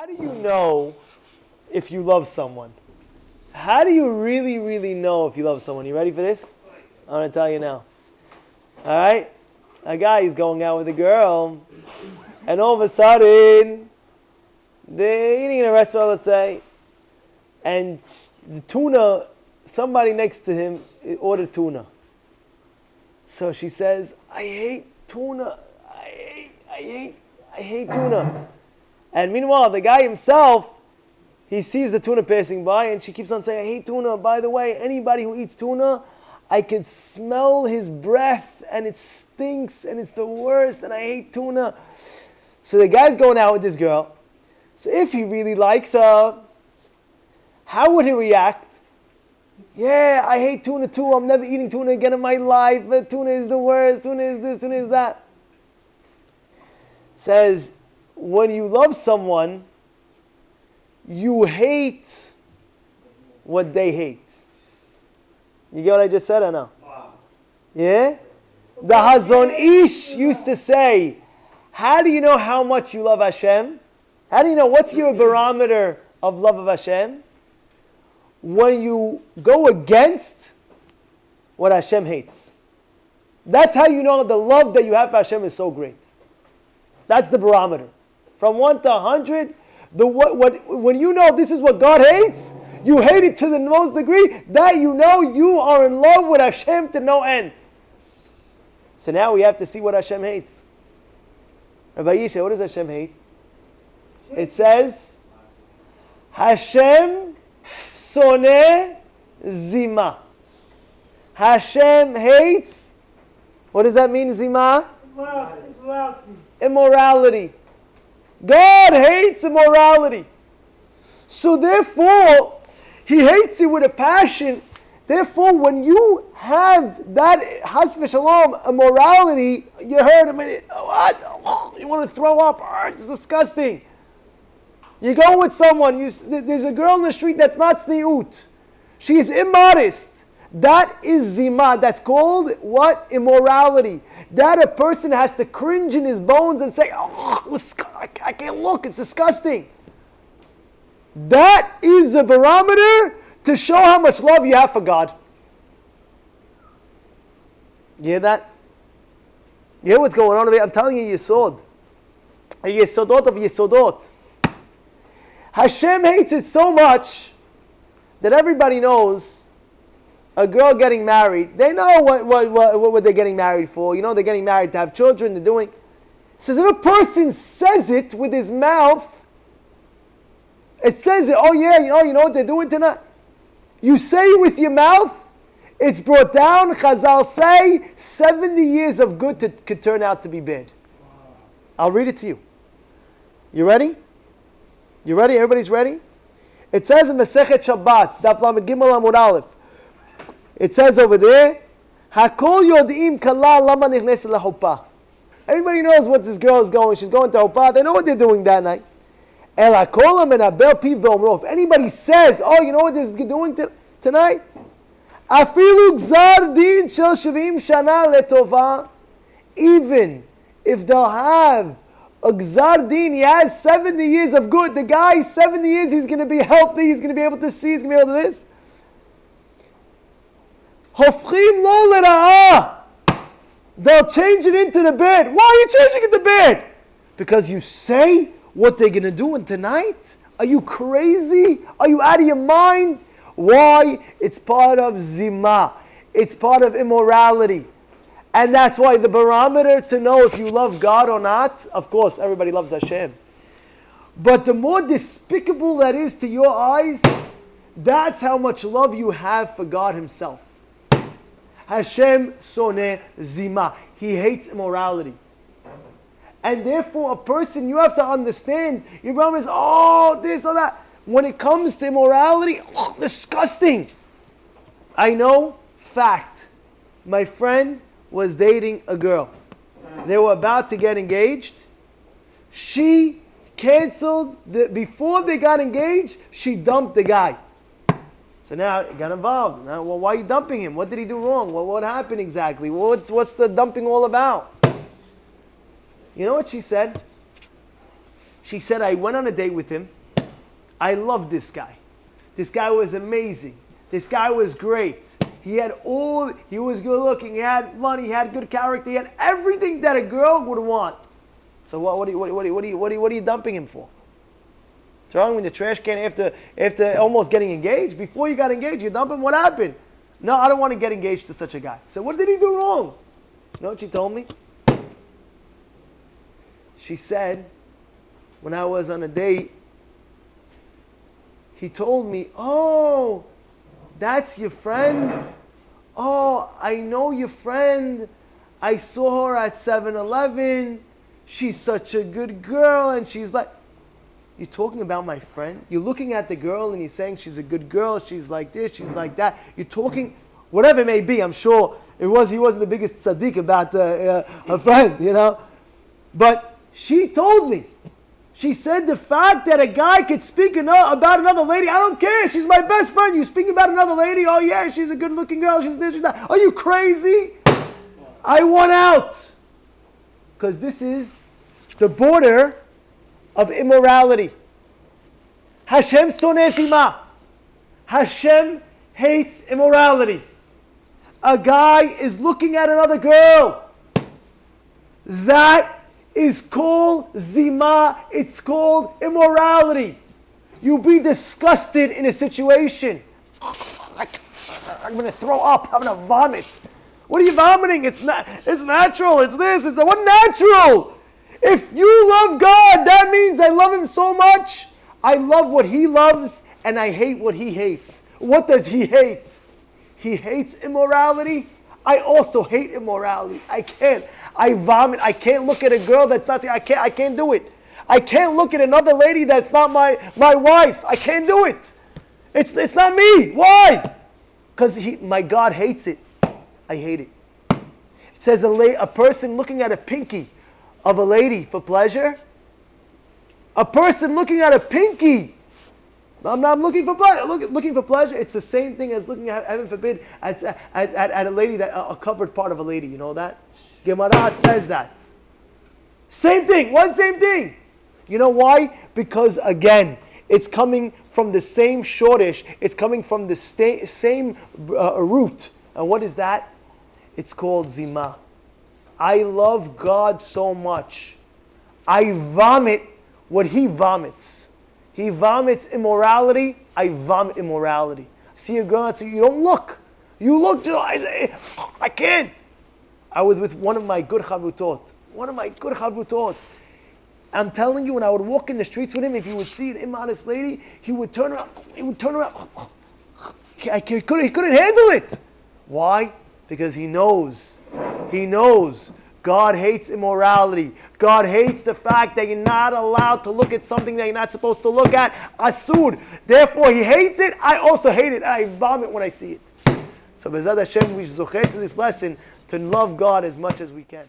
How do you know if you love someone? How do you really, really know if you love someone? You ready for this? I'm going to tell you now. All right? A guy is going out with a girl, and all of a sudden, they're eating in a restaurant, let's say, and the tuna, somebody next to him ordered tuna. So she says, I hate tuna. I hate tuna. And meanwhile, the guy himself, he sees the tuna passing by, and she keeps on saying, I hate tuna. By the way, anybody who eats tuna, I can smell his breath, and it stinks, and it's the worst, and I hate tuna. So the guy's going out with this girl. So if he really likes her, how would he react? Yeah, I hate tuna too. I'm never eating tuna again in my life. But tuna is the worst. Tuna is this, tuna is that. Says, when you love someone, you hate what they hate. You get what I just said or no? Wow. Yeah? The Hazon Ish used to say, how do you know how much you love Hashem? How do you know, what's your barometer of love of Hashem? When you go against what Hashem hates. That's how you know the love that you have for Hashem is so great. That's the barometer. From 1 to 100, when you know this is what God hates, you hate it to the most degree, that you know you are in love with Hashem to no end. So now we have to see what Hashem hates. Rabbi Yisha, what does Hashem hate? It says, Hashem soneh Zimah. Hashem hates, what does that mean, Zimah? Immorality. God hates immorality. So therefore, He hates it with a passion. Therefore, when you have that Has v'Shalom immorality, you heard him, what? You want to throw up. It's disgusting. You go with someone, there's a girl in the street that's not sniut. She is immodest. That is zimah. That's called what? Immorality. That a person has to cringe in his bones and say, I can't look, it's disgusting. That is a barometer to show how much love you have for God. You hear that? You hear what's going on over here? I'm telling you, Yesod. A Yesodot of Yesodot. Hashem hates it so much that everybody knows a girl getting married. They know what they're getting married for. You know, they're getting married to have children. They're doing. Says if a person says it with his mouth, it says it. Oh yeah, you know what they're doing tonight. You say it with your mouth. It's brought down. Chazal say 70 years of good could turn out to be bad. I'll read it to you. You ready? You ready? Everybody's ready? It says in Masechet Shabbat, Daf Lamed Gimel Amud Aleph. It says over there, Hakol Yodim Kala Lama Nichneset LaHuppah. Everybody knows what this girl is going. She's going to Huppah. They know what they're doing that night. El Hakol Menabel Piv V'Omro. If anybody says, oh, you know what this is doing tonight? Afilu Gzar Din Shel Shavim Shana Letova. Even if they'll have a Gzar Din, he has 70 years of good. The guy, 70 years, he's going to be healthy, he's going to be able to see, he's going to be able to do this. Hofchim lo lera'ah. They'll change it into the bed. Why are you changing it to bed? Because you say what they're going to do in tonight? Are you crazy? Are you out of your mind? Why? It's part of zimah. It's part of immorality. And that's why the barometer to know if you love God or not, of course, everybody loves Hashem. But the more despicable that is to your eyes, that's how much love you have for God Himself. Hashem soneh zimah. He hates immorality. And therefore, a person, you have to understand, your barometer is, oh, this or that. When it comes to immorality, disgusting. I know, fact. My friend was dating a girl. They were about to get engaged. She canceled, before they got engaged, she dumped the guy. So now it got involved. Now, well, why are you dumping him? What did he do wrong? Well, what happened exactly? What's the dumping all about? You know what she said? She said, I went on a date with him. I loved this guy. This guy was amazing. This guy was great. He was good looking, he had money, he had good character, he had everything that a girl would want. So what are you dumping him for? Throwing him in the trash can after almost getting engaged? Before you got engaged, you dump him, what happened? No, I don't want to get engaged to such a guy. So what did he do wrong? You know what she told me? She said, when I was on a date, he told me, oh, that's your friend? Oh, I know your friend. I saw her at 7-Eleven. She's such a good girl. And she's like, you're talking about my friend? You're looking at the girl and you're saying she's a good girl. She's like this, she's like that. You're talking, whatever it may be. I'm sure he wasn't the biggest tzaddik about her friend, you know. But she told me. She said the fact that a guy could speak about another lady, I don't care. She's my best friend. You speaking about another lady? Oh yeah, she's a good looking girl. She's this, she's that. Are you crazy? I want out. Because this is the border of immorality. Hashem soneh zimah. Hashem hates immorality. A guy is looking at another girl. That is called zimah. It's called immorality. You be disgusted in a situation. Like, I'm going to throw up. I'm going to vomit. What are you vomiting? It's natural. It's this. It's that. What natural? If you love God, that means I love Him so much. I love what He loves and I hate what He hates. What does He hate? He hates immorality. I also hate immorality. I can't. I vomit. I can't look at a girl that's not. I can't do it. I can't look at another lady that's not my wife. I can't do it. It's not me. Why? Because my God hates it. I hate it. It says a person looking at a pinky of a lady for pleasure. A person looking at a pinky. I'm looking for pleasure. Looking for pleasure. It's the same thing as looking at, heaven forbid, at a lady, a covered part of a lady. You know that? Gemara says that. Same thing. One same thing. You know why? Because again, it's coming from the same shortish. It's coming from the same root. And what is that? It's called zimah. I love God so much. I vomit what He vomits. He vomits immorality. I vomit immorality. See a girl and say, you don't look. You look. I can't. I was with one of my good chavutot. I'm telling you, when I would walk in the streets with him, if he would see an immodest lady, he would turn around. He couldn't handle it. Why? Because he knows. God hates immorality. God hates the fact that you're not allowed to look at something that you're not supposed to look at. Asud. Therefore, He hates it. I also hate it. I vomit when I see it. So, Bezrat Hashem, we zocheh to this lesson to love God as much as we can.